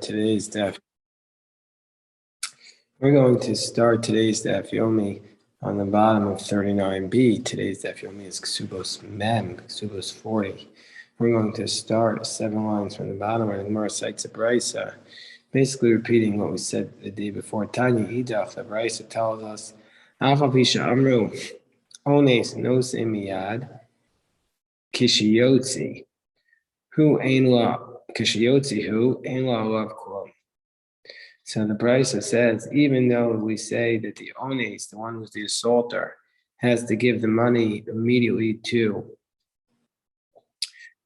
Today's Daf. We're going to start today's Daf Yomi on the bottom of 39b. Today's Daf Yomi is Kesubos Mem, Kesubos 40. We're going to start 7 lines from the bottom where the Gemara cites a brisa, basically repeating what we said the day before. Tanya Idach, the brisa tells us, Alpha Pisha Amru, Ones Nos Emiyad, Kishiyotzi, who ain la, Kishiyotzi, who ain la love quote. So the brisa says, even though we say that the ones, the one who's the assaulter, has to give the money immediately to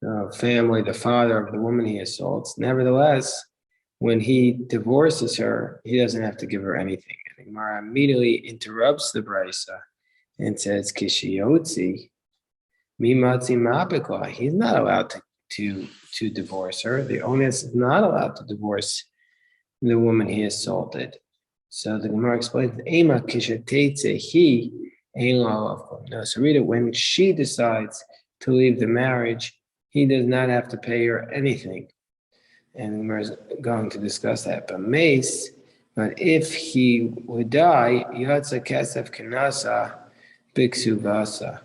the family, the father of the woman he assaults, nevertheless, when he divorces her, he doesn't have to give her anything. And Gemara immediately interrupts the brisa and says, Kishiyotzi, mimatzi mapikla. He's not allowed to divorce her. The onus is not allowed to divorce the woman he assaulted. So the Gemara explains, Ema kishatetze he ein lo. No, so read it. When she decides to leave the marriage, he does not have to pay her anything. And the Gemara is going to discuss that. But if he would die, yatsa kesef kanasa biksuvasa.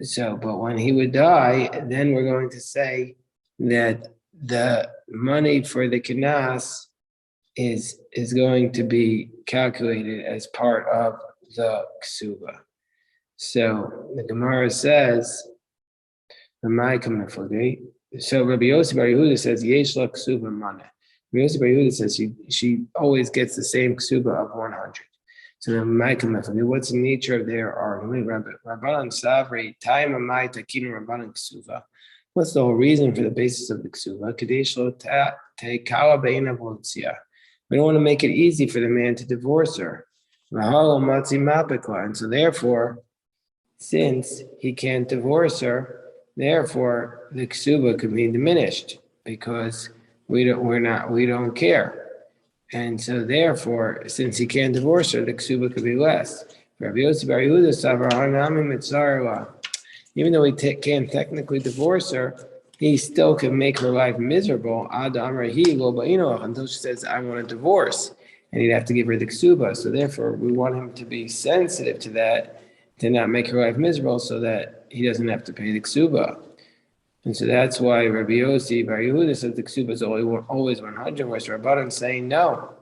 So, but when he would die, then we're going to say that the money for the kanas is going to be calculated as part of the ksuba. So the Gemara says, so Rabbi Yossi Bar Yehuda says, Yesh la ksuba mana. Rabbi Yossi Bar Yehuda says she always gets the same ksuba of 100. So then, what's the nature of their argument? Rabbanan Savri, Taim Amai Takin Rabbanan Ksuva. What's the whole reason for the basis of the ksuva? Kadesh lo te'kala be'ina v'otzia. We don't want to make it easy for the man to divorce her. And so therefore, since he can't divorce her, therefore the ksuba could be diminished because we don't care. And so therefore, since he can't divorce her, the ksuba could be less. Rabbi Yossi Bar Yehuda savar hanami mitzarla. Even though he can't technically divorce her, he still can make her life miserable. Until she says, I want a divorce. And he'd have to give her the ksuba. So therefore, we want him to be sensitive to that, to not make her life miserable so that he doesn't have to pay the ksuba. And so that's why Rabbi Yossi Bar Yehuda says the ksuba is always 100, whereas Rabbanan saying no,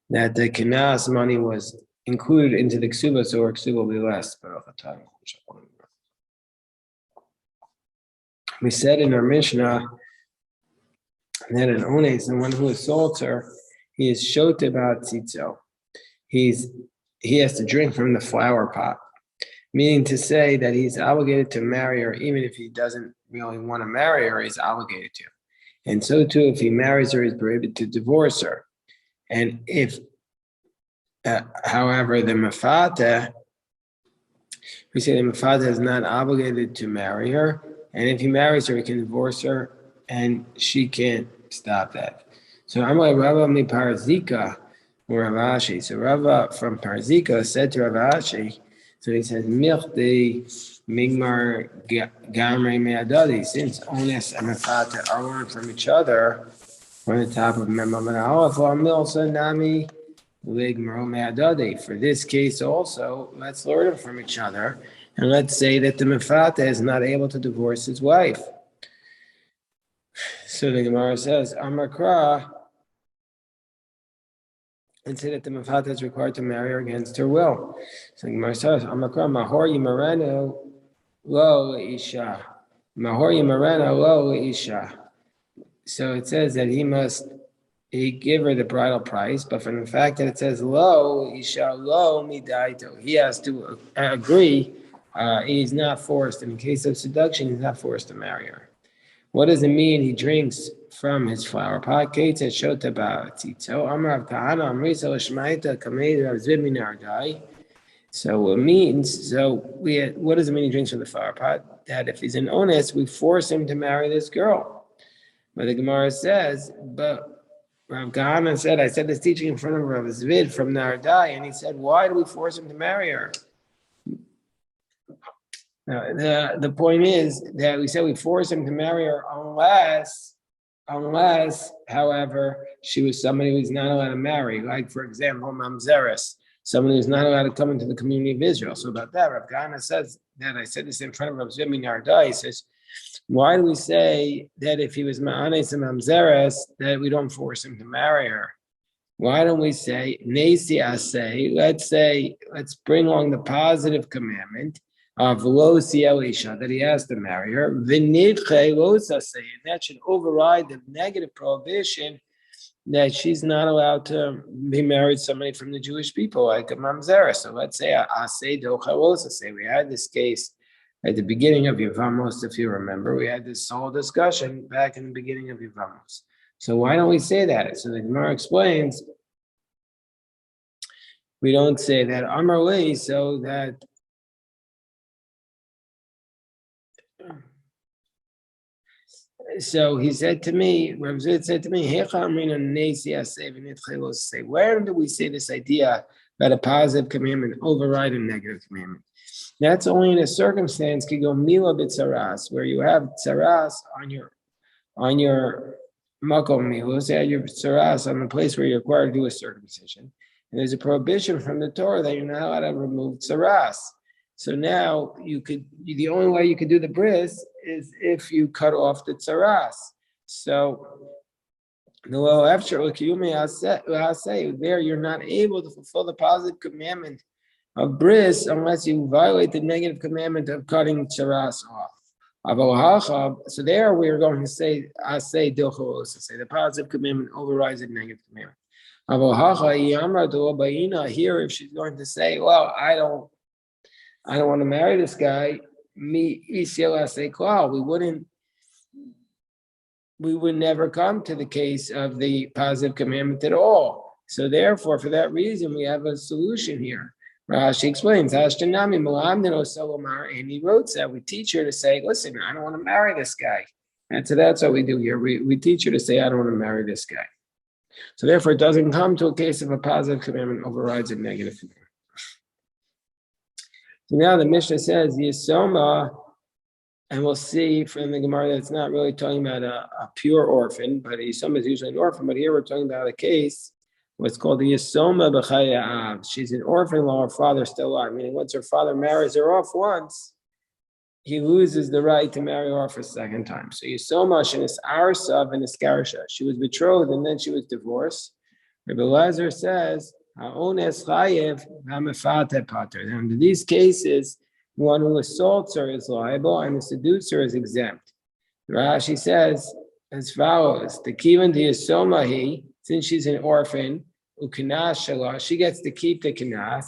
that the kanas money was included into the ksuba, so our ksuba will be less. We said in our Mishnah that an ones, the one who assaults her, he is shote about tzitzo. He has to drink from the flower pot, meaning to say that he's obligated to marry her, even if he doesn't really want to marry her, he's obligated to. And so too, if he marries her, he's prohibited to divorce her. And if, however, the mafata, we say the mafata is not obligated to marry her, and if he marries her, he can divorce her, and she can't stop that. So I'm like Rava mi Parzika or Rav Ashi. So Rava from Parzika said to Rav Ashi, so he says, Milchdi Migmar Gamre Meadadi, since Ones and Mafata are learned from each other, on the top of Memamana Milsa Nami Ligmar Meadadi. For this case also, let's learn it from each other. And let's say that the Mefata is not able to divorce his wife. So the Gemara says, Amakra, and say that the Mefata is required to marry her against her will. So the Gemara says, Amakra, Mahor Yimareno Lo Isha. Mahor Yimareno Lo Isha. So it says that he give her the bridal price, but from the fact that it says Lo Isha Lo Midaito, he has to agree. He's not forced. In case of seduction, he's not forced to marry her. What does it mean? He drinks from his flower pot. So what means, what does it mean he drinks from the flower pot? That if he's an honest, we force him to marry this girl. But the Gemara says, but Rav Kahana said, I said this teaching in front of Rav Zvid from Nardai, and he said, why do we force him to marry her? The point is that we said we force him to marry her unless unless, however, she was somebody who's not allowed to marry, like, for example, Mamzeres, someone who's not allowed to come into the community of Israel. So about that, Rav Kahana says that, I said this in front of Rav Zimi Nardai, he says, why do we say that if he was Ma'anes and Mamzeres, that we don't force him to marry her? Why don't we say, Nesi Aseh, let's bring along the positive commandment of Lo Elisha, that he has to marry her, V'nidche Lo Aseh, and that should override the negative prohibition that she's not allowed to be married to somebody from the Jewish people, like a Mamzera. So let's say Aseh Docha Lo Aseh. We had this case at the beginning of Yevamos, if you remember. We had this whole discussion back in the beginning of Yevamos. So why don't we say that? So the Gemara explains, we don't say that Amar Lei, so that so he said to me, Rav Zid said to me, where do we say this idea that a positive commandment override a negative commandment? That's only in a circumstance, mila b'tzaras, where you have tzaras on your makom mila, say your tzaras on the place where you're required to do a circumcision. And there's a prohibition from the Torah that you're not allowed to remove tzaras. So now the only way you could do the bris is if you cut off the tzaras. So there you're not able to fulfill the positive commandment of bris unless you violate the negative commandment of cutting tzaras off. So there we're going to say the positive commandment overrides the negative commandment. Here, if she's going to say, well, I don't want to marry this guy, we would never come to the case of the positive commandment at all. So therefore, for that reason, we have a solution here. Rashi explains, and he wrote that we teach her to say, listen, I don't want to marry this guy. And so that's what we do here. We teach her to say, I don't want to marry this guy. So therefore, it doesn't come to a case of a positive commandment overrides a negative commandment. So now the Mishnah says, Yisoma, and we'll see from the Gemara that it's not really talking about a pure orphan, but Yisoma is usually an orphan, but here we're talking about a case, what's called the Yisoma B'chaya Av. She's an orphan while her father's still alive, meaning once her father marries her off once, he loses the right to marry her off a second time. So Yisoma shenis arsav and iskarsha. She was betrothed and then she was divorced. Rabbi Elazar says, ha'ones chayev ha'mefate pater. Under these cases, one who assaults her is liable and the seducer is exempt. Rashi says as follows: the kivan to Yisoma he, since she's an orphan, ukinas shalah, she gets to keep the kinas.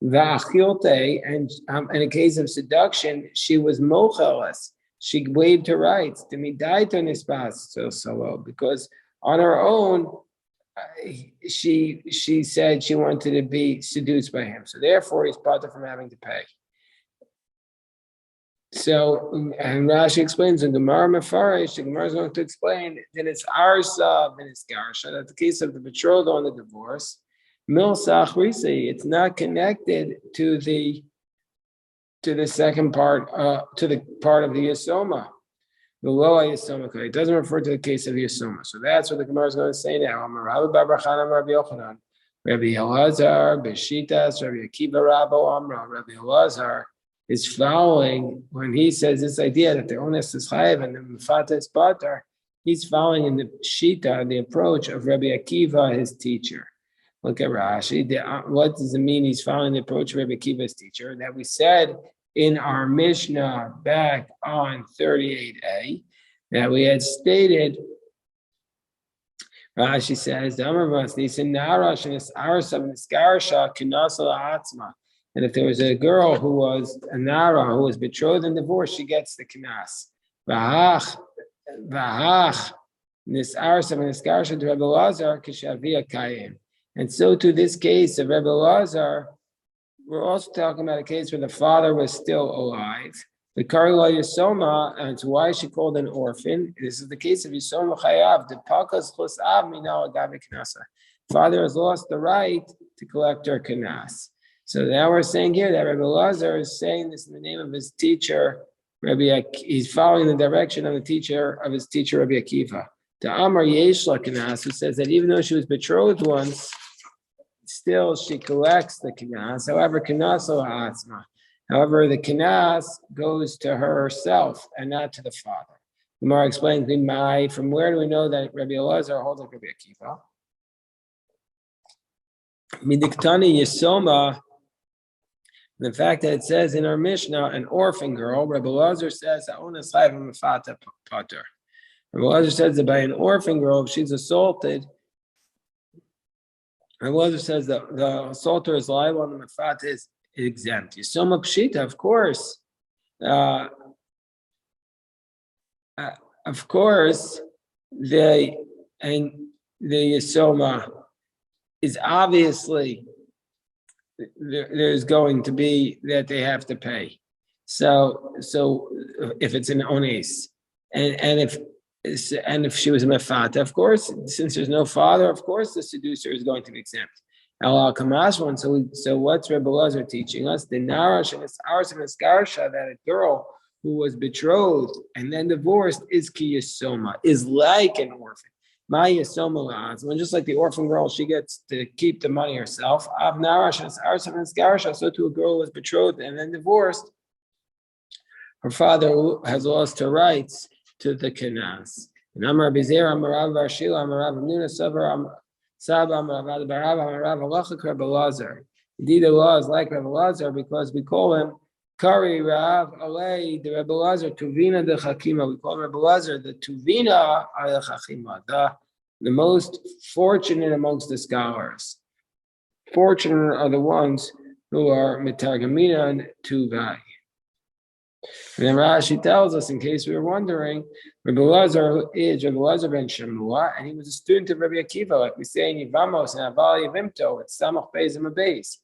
And in a case of seduction, she was mochelas. She waived her rights to midaita nispas solo because on her own, she said she wanted to be seduced by him. So therefore, he's parted from having to pay. So, and Rashi explains in Gemara Mefarish, the Gemara is going to explain that it's arsav and it's garsha. That's the case of the betrothal and the divorce. Milsach Risi, it's not connected to the second part, to the part of the Yisoma. The Loa Yisoma. It doesn't refer to the case of Yisoma. So that's what the Gemara is going to say now. Rabbi Elazar, Beshitas, Rabbi Akiva Rabbo Amra, Rabbi Elazar is following when he says this idea that the onus is chayev and the mefata is pater. He's following in the shita, the approach of Rabbi Akiva, his teacher. Look at Rashi. What does it mean he's following the approach of Rabbi Akiva's teacher? That we said in our Mishnah back on 38a, that we had stated, Rashi says, and if there was a girl who was a Nara, who was betrothed and divorced, she gets the Knas. And so to this case of Rebbe Lazar, we're also talking about a case where the father was still alive. The Karila Yisoma, and it's why she called an orphan. This is the case of Yisoma Chayav. The Pakas Chus Av Minal Agabe Knasa. Father has lost the right to collect her Knas. So now we're saying here that Rebbe Lazar is saying this in the name of his teacher, he's following the direction of the teacher of his teacher, Rabbi Akiva. The Amar Yeshla Kinas, who says that even though she was betrothed once, still she collects the Kinas. However, Kinas Atzma. However, the Kinas goes to herself and not to the father. The Gemara explains, from where do we know that Rabbi Elazar holds like Rabbi Akiva? Midiktani Yisoma, the fact that it says in our Mishnah, an orphan girl, Rabbi Elazar says, Rabbi Elazar says that by an orphan girl, if she's assaulted, Rabbi Elazar says that the assaulter is liable and the mafata is exempt. Yisoma Pshita, of course. Of course, the Yisoma is obviously there's going to be that they have to pay. So if it's an ones, and if she was a mefata, of course, since there's no father, of course the seducer is going to be exempt. So what's Rebbe Elazar teaching us? The narash and skarsha, that a girl who was betrothed and then divorced is kiyasoma, is like an orphan. My yasoma, when just like the orphan girl, she gets to keep the money herself. Av narash and skarsha, so to a girl who was betrothed and then divorced, her father has lost her rights to the kenas. And Amar Bizer, Amar Rav Varshila, Amar Rav Nuna Savar, Saba, Amar Rav Barav, Amar Rav Alachak Rebbe Elazar. Indeed, the law is like Rebbe Elazar because we call him Kari Rav Alei, the Rebbe Elazar, Tuvina de Chakima. We call Rebbe Elazar the Tuvina al Chakima, the most fortunate amongst the scholars. Fortunate are the ones who are Mitargamina and Tuvai. And then Rashi tells us, in case we were wondering, Rabbi Elazar is Rabbi Elazar ben Shemua, and he was a student of Rabbi Akiva, like we say in Yivamos and Aval Yivimto, it's Samach Beis and Beis,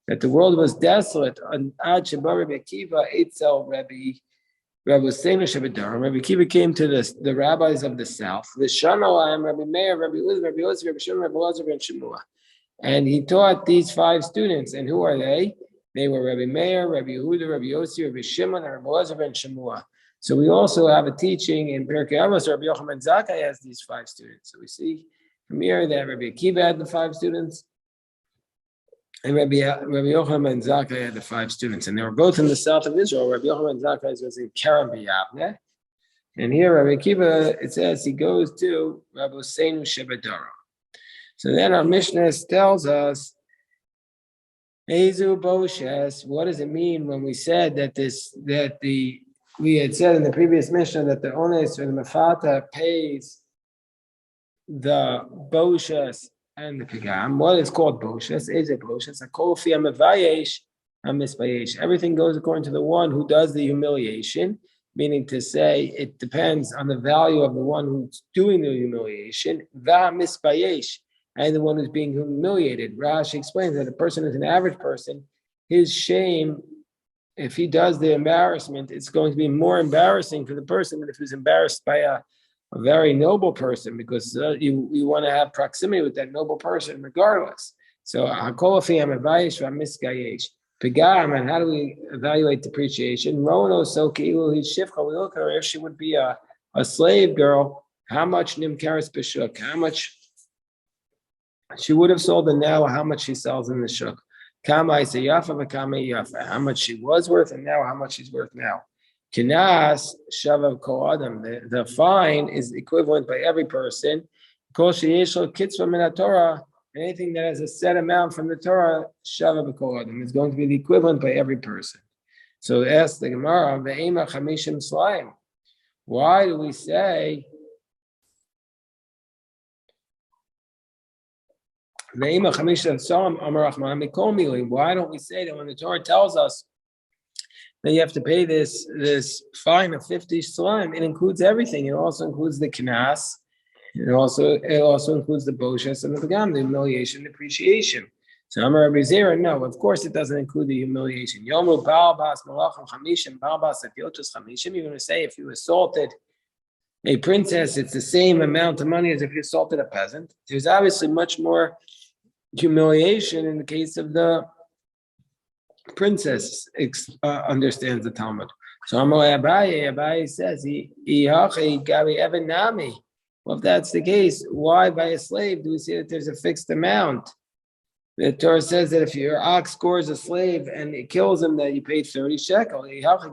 that the world was desolate on Ad Sheba Rabbi Akiva, Eitzel Rabbi Seinu Shebedar. Rabbi Akiva came to the rabbis of the south, the Shanalayim, Rabbi Meir, Rabbi Elazar, Rabbi Elazar, Rabbi Shimon, Rabbi Elazar ben Shemua. And he taught these 5 students, and who are they? They were Rabbi Meir, Rabbi Yehuda, Rabbi Yossi, Rabbi Shimon, and Rabbi Elazar ben Shemua. So we also have a teaching in Pirkei Avos. Rabbi Yochanan Zakkai has these 5 students. So we see from here that Rabbi Akiva had the 5 students, and Rabbi Yochanan Zakkai had the 5 students, and they were both in the south of Israel. Rabbi Yochanan Zakkai was in Kerem B'Yavneh, and here Rabbi Akiva, it says he goes to Rabbi Seinu Shebedara. So then our Mishnah tells us, Ezu Boshes, what does it mean when we said we had said in the previous Mishnah that the Ones or the Mefata pays the Boshes and the Pigam? What is called Boshes? Ezu Boshes, a Kofi Amavayesh, Amispayesh. Everything goes according to the one who does the humiliation, meaning to say it depends on the value of the one who's doing the humiliation. Va Mispayesh. And the one who's being humiliated. Rashi explains that a person is an average person, his shame, if he does the embarrassment, it's going to be more embarrassing for the person than if he's embarrassed by a very noble person, because you want to have proximity with that noble person regardless. So, Pigam, and how do we evaluate depreciation? Rono, so we look at her, if she would be a slave girl, how much Nimkaris Bishuk, how much she would have sold, and now how much she sells in the shuk. Kama is a yafa, v'kama yafa. How much she was worth, and now how much she's worth now. Kinas shavav kol adam. The fine is equivalent by every person. Kol sheyeshlo kitzvah min Torah. Anything that has a set amount from the Torah, shavav kol adam, is going to be the equivalent by every person. So ask the Gemara, ve'ema chamishim slaim. Why do we say? Why don't we say that when the Torah tells us that you have to pay this fine of 50 slime, it includes everything. It also includes the knas. It also includes the boshes and the pagam, the humiliation, depreciation. So Amar Rabbi Zera, no, of course it doesn't include the humiliation. Yomu Baal Bas Malachim Chamishim, Baal Bas Atiotus Chamishim. You're going to say if you assaulted a princess, it's the same amount of money as if you assaulted a peasant. There's obviously much more humiliation in the case of the princess, understands the Talmud. So Abaye says, Well, if that's the case, why by a slave do we see that there's a fixed amount? The Torah says that if your ox scores a slave and it kills him, that you pay 30 shekel. On top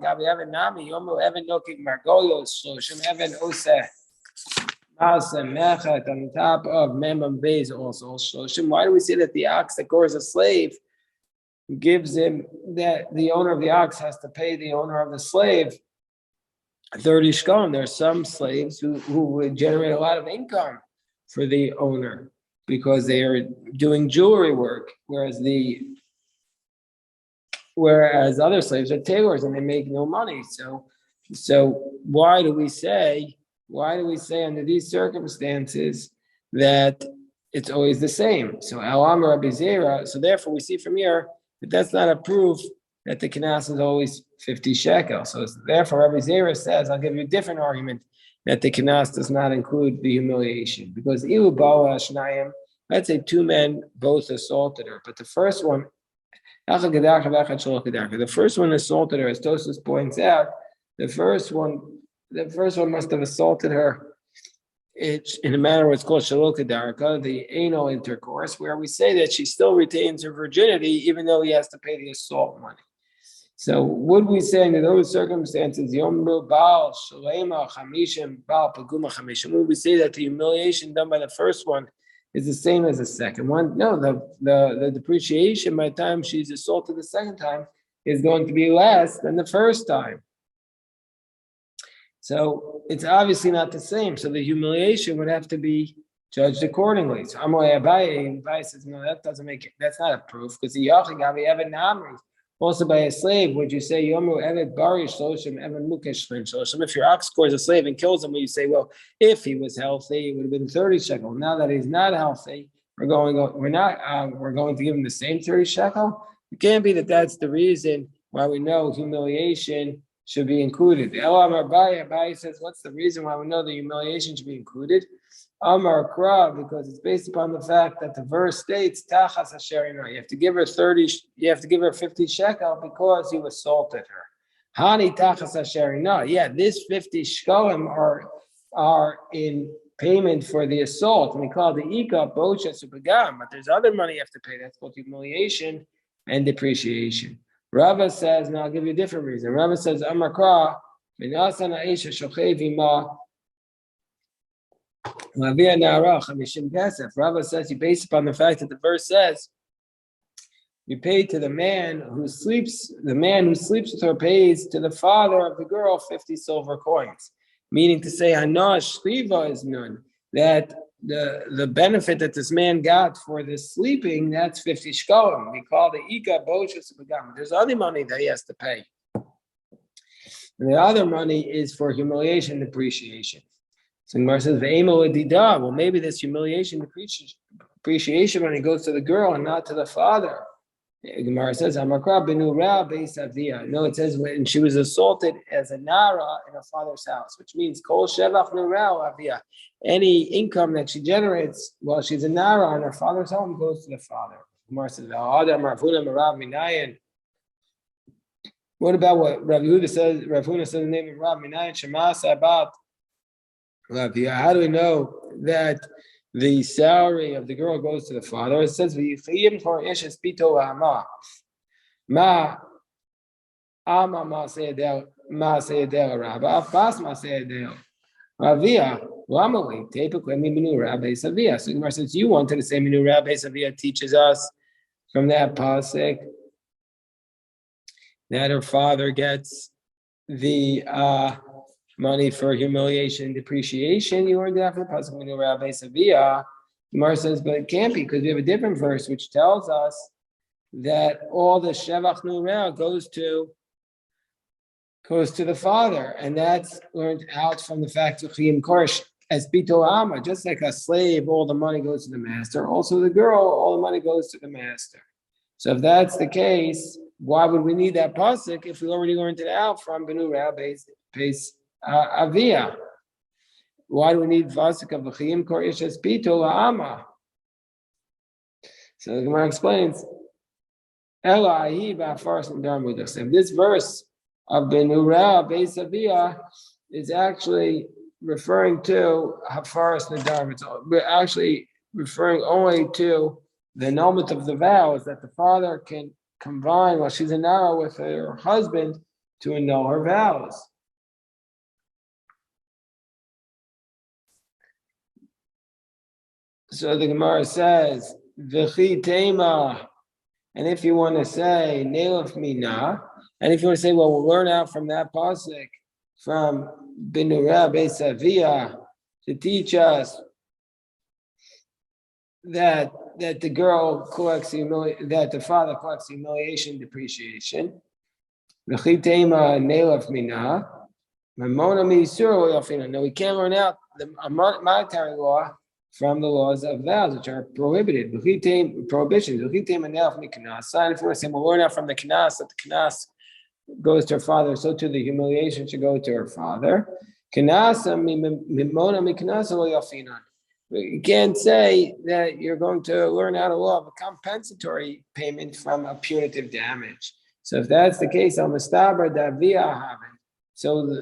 of Memam Beis also Shloshim. Why do we say that the ox that scores a slave gives him that the owner of the ox has to pay the owner of the slave 30 shkolim? There are some slaves who would generate a lot of income for the owner because they are doing jewelry work, whereas other slaves are tailors and they make no money. So why do we say under these circumstances that it's always the same? So Elam Rabbi Zera, so therefore we see from here that that's not a proof that the Knas is always 50 shekel. So therefore Rabbi Zera says, I'll give you a different argument, that the Knas does not include the humiliation. Because Ilu Bawa Shnayim, let's say two men both assaulted her, but the first one assaulted her, as Tosfos points out, the first one must have assaulted her in a manner what's called shalol kedarka, the anal intercourse, where we say that she still retains her virginity even though he has to pay the assault money. So would we say in those circumstances, Yomru Baal Shalema Chamishim Baal Paguma Chamishim, would we say that the humiliation done by the first one is the same as the second one? No, the depreciation by the time she's assaulted the second time is going to be less than the first time. So it's obviously not the same. So the humiliation would have to be judged accordingly. So Abaye says, no, that's not a proof, because the Yachav Evan Namri, also by a slave, would you say Yomu Evet Barish Shloshim Evan Mukesh Shloshim? If your ox scores a slave and kills him, will you say, well, if he was healthy, it would have been 30 shekel. Now that he's not healthy, we're going to give him the same 30 shekel? It can't be that that's the reason why we know humiliation should be included. Abaye says, what's the reason why we know the humiliation should be included? Amar Kra, because it's based upon the fact that the verse states, Tachas Asherina, you have to give her 50 shekel because you assaulted her. Hani Tachas Asherina, yeah, this 50 shkolim are in payment for the assault, and we call the Ika Bocha Subagam, but there's other money you have to pay, that's called humiliation and depreciation. Rava says, and I'll give you a different reason. Rava says, Amar Kra, Minasana Aisha Shochevima. Rava says, you based upon the fact that the verse says, you pay to the man who sleeps with her pays to the father of the girl 50 silver coins. Meaning to say, Hanash Shliva is none. That the benefit that this man got for this sleeping, that's 50 shkolim. We call the Ika Boshas Begam. There's other money that he has to pay. And the other money is for humiliation depreciation. So Gemara says, well, maybe this humiliation depreciation money goes to the girl and not to the father. Gemara says, no, it says when she was assaulted as a nara in her father's house, which means kol shevach nura avia. Any income that she generates while she's a nara in her father's home goes to the father. Gemara says, what about what Rav Yehuda says? Rav Huna says the name of Rav Minayan Shemasa about Lavia. How do we know that the salary of the girl goes to the father? It says, Ma ama ma sayedel rabba afbas ma sayedel ravia lamali tepeklemi minu rabbe savia. So Gemara says, you wanted to say minu rabbe savia teaches us from that pasuk that her father gets the money for humiliation and depreciation. You learned that from the pasuk minu rabbe savia. Gemara says, but it can't be, because we have a different verse which tells us that all the shevach nurah goes to the father, and that's learned out from the fact of chiyim korsh as bito ama. Just like a slave, all the money goes to the master. Also, the girl, all the money goes to the master. So, if that's the case, why would we need that pasuk if we already learned it out from benu rabbe's avia? Why do we need pasuk of chiyim korsh as bito ama? So the Gemara explains. This verse of Benura Beis Avia is actually referring to Hafaras Nadar. We're actually referring only to the annulment of the vows that the father can combine while she's in Nara with her husband to annul her vows. So the Gemara says, V'chi tema, and if you want to say, Neilaf mina, and if you want to say, well, we'll learn out from that pasuk, from Benura Beisavia, to teach us that the girl collects that the father collects humiliation, depreciation. V'chi tema Neilaf mina, Mamona misur yafina. No, we can't learn out the monetary law from the laws of vows, which are prohibited. Prohibitions. And if you want to say, we'll learn out from the knas that the knas goes to her father, so too the humiliation should go to her father. You can't say that you're going to learn out a law of a compensatory payment from a punitive damage. So if that's the case, so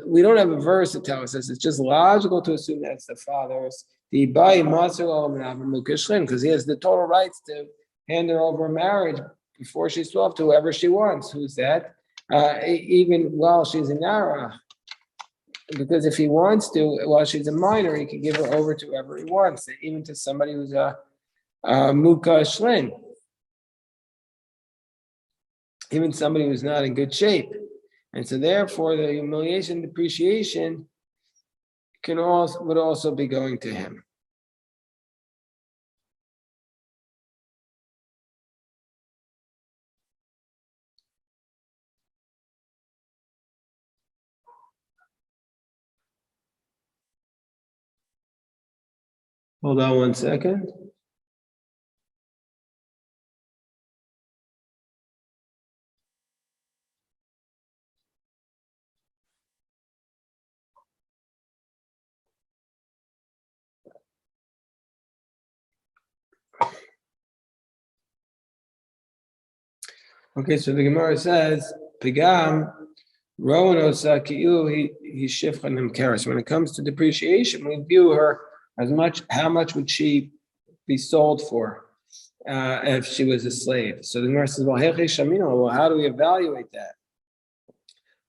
we don't have a verse that tells us. It's just logical to assume that it's the father's. Because he has the total rights to hand her over marriage before she's 12 to whoever she wants. Who's that? Even while she's in Nara. Because if he wants to, while she's a minor, he can give her over to whoever he wants, even to somebody who's a Muka Shlin. Even somebody who's not in good shape. And so therefore the humiliation depreciation would also be going to him. Hold on 1 second. Okay, so the Gemara says, Pigam, Rowan Osa Ki'ilu, he Shifchanim Karas. When it comes to depreciation, we view her as much, how much would she be sold for if she was a slave? So the Gemara says, well, how do we evaluate that?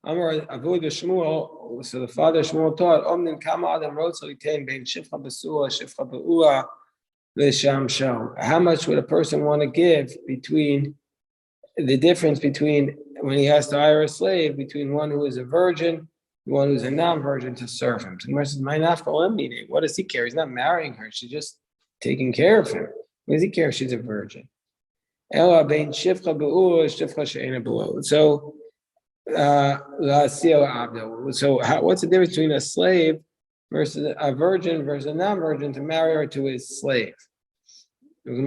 Amar Avud Shmuel, so the father Shmuel taught, Omnin Kama Adam Rotz Litain Bein Shifcha Basua, Shifcha Ba'ua, Lisham Shau. How much would a person want to give between the difference between when he has to hire a slave, between one who is a virgin and one who's a non-virgin to serve him? So what does he care? He's not marrying her. She's just taking care of him. What does he care if she's a virgin? So what's the difference between a slave versus a virgin versus a non-virgin to marry her to his slave? Again,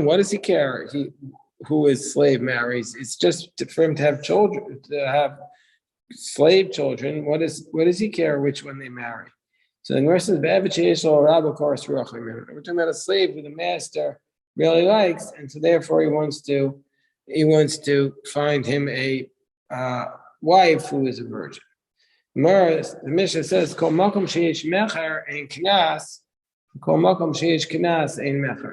what does he care? Who his slave marries? It's just for him to have children, to have slave children. What does he care which one they marry? So the verse says, we're talking about a slave who the master really likes, and so therefore he wants to find him a wife who is a virgin. The Mishnah says, "Kol makom sheish mecher ein knas."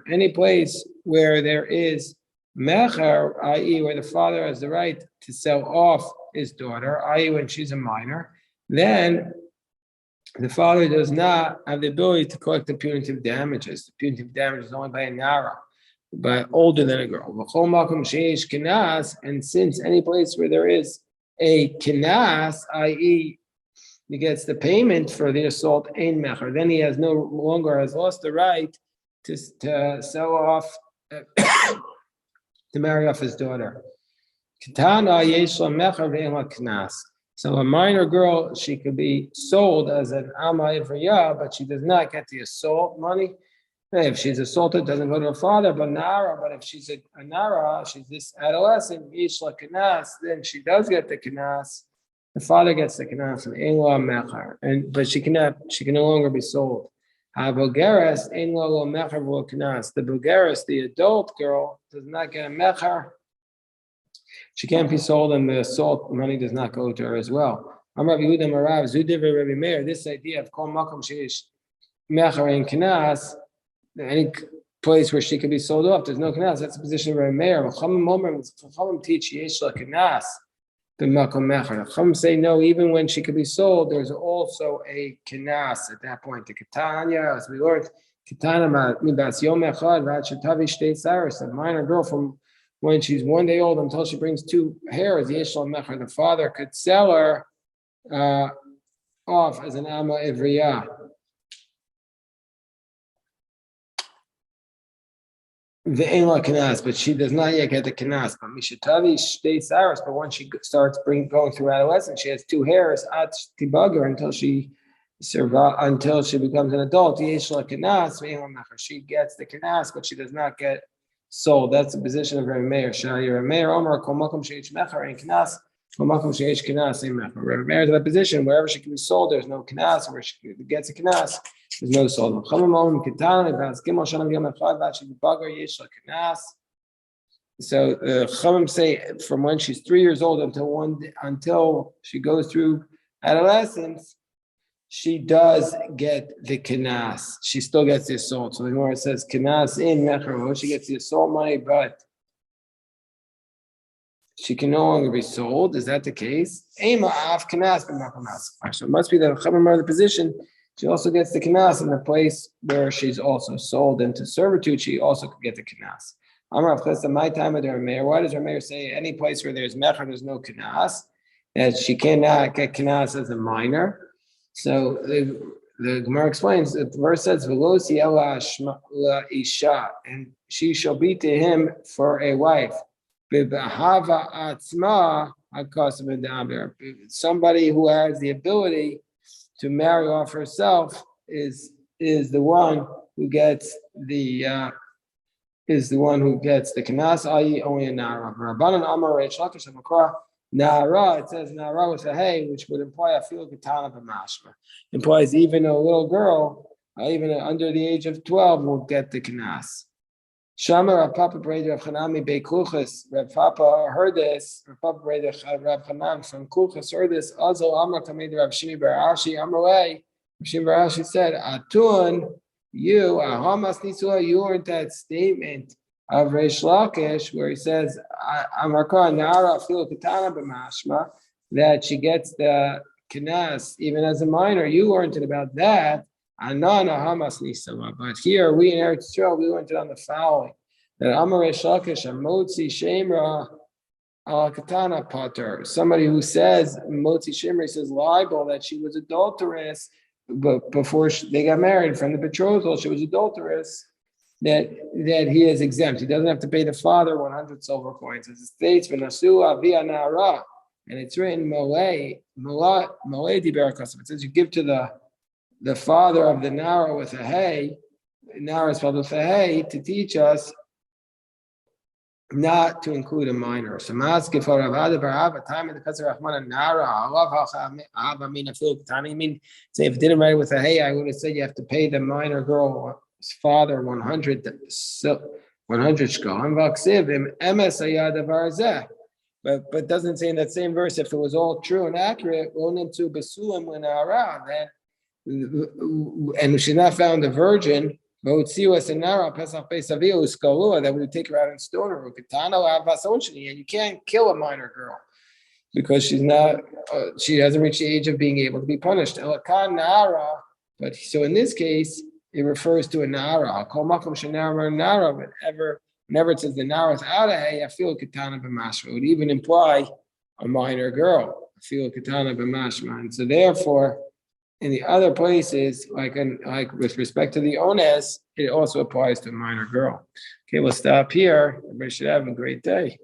Any place where there is mecher, i.e., where the father has the right to sell off his daughter, i.e., when she's a minor, then the father does not have the ability to collect the punitive damages. The punitive damage is only by a nara, but older than a girl. And since any place where there is a kinas, i.e., he gets the payment for the assault ein mecher, then he has no longer has lost the right to sell off to marry off his daughter. So a minor girl, she could be sold as an ama ivriya, but she does not get the assault money. If she's assaulted, doesn't go to her father, but nara. But if she's a nara, she's this adolescent, yishla kanas, then she does get the kanas. The father gets the kanas and ein lo mechar, but she can no longer be sold. Bulgaris ein lo mechar v'lo kanas. The Bulgaris, the adult girl, does not get a mechar. She can't be sold, and the assault money does not go to her as well. Amar Yehuda Marav Zudiv Rabbi Meir. This idea of kol makom sheish mecher and knas, any place where she could be sold off, there's no knas. That's the position of Rabbi Meir. Chachamim teach yesh la knas. The makom mecher. Chachamim say no. Even when she could be sold, there's also a knas at that point. The ketanya, as we learned, ketana mibas yom echad v'ad shetavi shtei saris. A minor girl from when she's 1 day old until she brings 2 hairs, yesh la mecher. The father could sell her off as an ama ivriya. The Einla Kanas, but she does not yet get the Kanas. But Mishatavi shtei saris, but once she starts going through adolescence, she has 2 hairs at Tibagar until she becomes an adult. Yeshla Kanas, she gets the Kanas, but she does not get sold. That's the position of Rabbi Meir. Shai Rabbi Meir Omer Kol Makom Sheish Mecher and Kanas. Kol Makom Sheish Kanas and Mecher. Rabbi Meir is in that position wherever she can be sold, there's no Kanas. Where she gets a Kanas, there's no sold. So the Chachamim say from when she's 3 years old until she goes through adolescence, she does get the Kanas. She still gets the assault. So the Gemara says Kanas in Mecher. She gets the assault money, but she can no longer be sold. Is that the case? Ema af Kanas b'makom. So it must be that Chachamim are in the position. She also gets the Kanas in the place where she's also sold into servitude. She also could get the Kanas. Amar Rav Chesda, my time with her mayor. Why does her mayor say any place where there's Mecher, there's no Kanas? That she cannot get Kanas as a minor. So the Gemara explains that the verse says, "Velosi ela isha," and she shall be to him for a wife. B'bahava atzma hakasav d'amir. Somebody who has the ability to marry off herself is the one who gets the kanas, i.e. only a nara. Rabbanan Amar Reish Lakish Amakra nara. It says nara with a hey, which would imply a feel katana b'mashma. Implies even a little girl, even under the age of 12, will get the kanas. Shama Rav Papa Breder of Chanami Bei Kluchas. Rav Papa heard this. Rav Papa Breder Rav Chanam from Kluchas heard this. Also, Amar Tamid Rav Shimi Bar Ashi Amrway. Rav Shimi Bar Ashi said, "Atun, you Hamas Nisua, you heard that statement of Reish Lakish where he says, Amarka Nara Fil Katana B'Mashma, that she gets the Kanas even as a minor. You learned it about that." Anana Hamas Nisama. But here we in Eretz Yisrael, we went on the following. That Amar Reish Lakish Motzi Shemra Al Katana Pater. Somebody who says Motzi Shemra says libel that she was adulterous, but before they got married from the betrothal, she was adulterous. That he is exempt. He doesn't have to pay the father 100 silver coins. As it states, V'nasua via nara, and it's written Malay Diber Kasam. It says you give to the father of the Nara with a hay, Nara is spelled with a hay, to teach us not to include a minor. So Maske for Ravada Barava, time in the Kasar Rahman and Nara, Allah Mina Phil Tani mean say if it didn't write with a hay, I would have said you have to pay the minor girl's father 100 shkal. But doesn't say in that same verse if it was all true and accurate, into Basulam when Ara, then and she's not found a virgin, that we would take her out and stone her. And you can't kill a minor girl because she hasn't reached the age of being able to be punished. But so in this case, it refers to a nara. Whenever it says the nara is out of hay, I feel katana b'mashma. It would even imply a minor girl. I feel katana b'mashma. And so therefore, in the other places, like with respect to the ones, it also applies to a minor girl. Okay, we'll stop here. Everybody should have a great day.